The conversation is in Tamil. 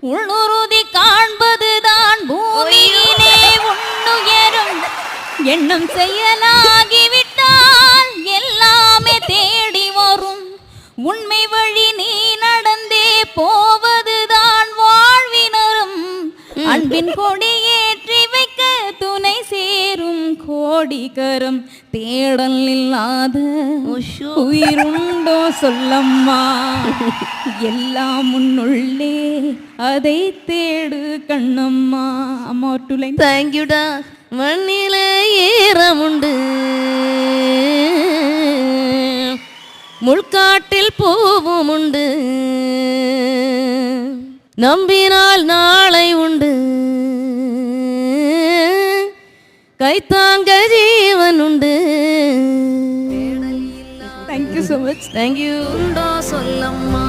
உள்ளுறுதி காண்பதுதான் பூமியிலே உன்னுயரும் எண்ணம் செயலாகிவிட்டால் எல்லாமே தேடி வரும். உண்மை வழி நீ நடந்தே போவதுதான் வாழ்வினரும். அன்பின் கொடியேற்றி வைக்க துணை சேரும் கோடிகரம். தேடல் இல்லாத உயிருண்டோ சொல்லம்மா, எல்லாம் முன்னுள்ளே அதை தேடு கண்ணம்மா. அம்மா ஒரு டூ லைன். தேங்க்யூடா. மண்ணில ஈரமுண்டு, முள்காட்டில் பூவும் உண்டு, நம்பினால் நாளை உண்டு, கைத்தாங்க ஜீவன் உண்டு. Thank you so much. தேங்க்யூ. சொல்லம்மா.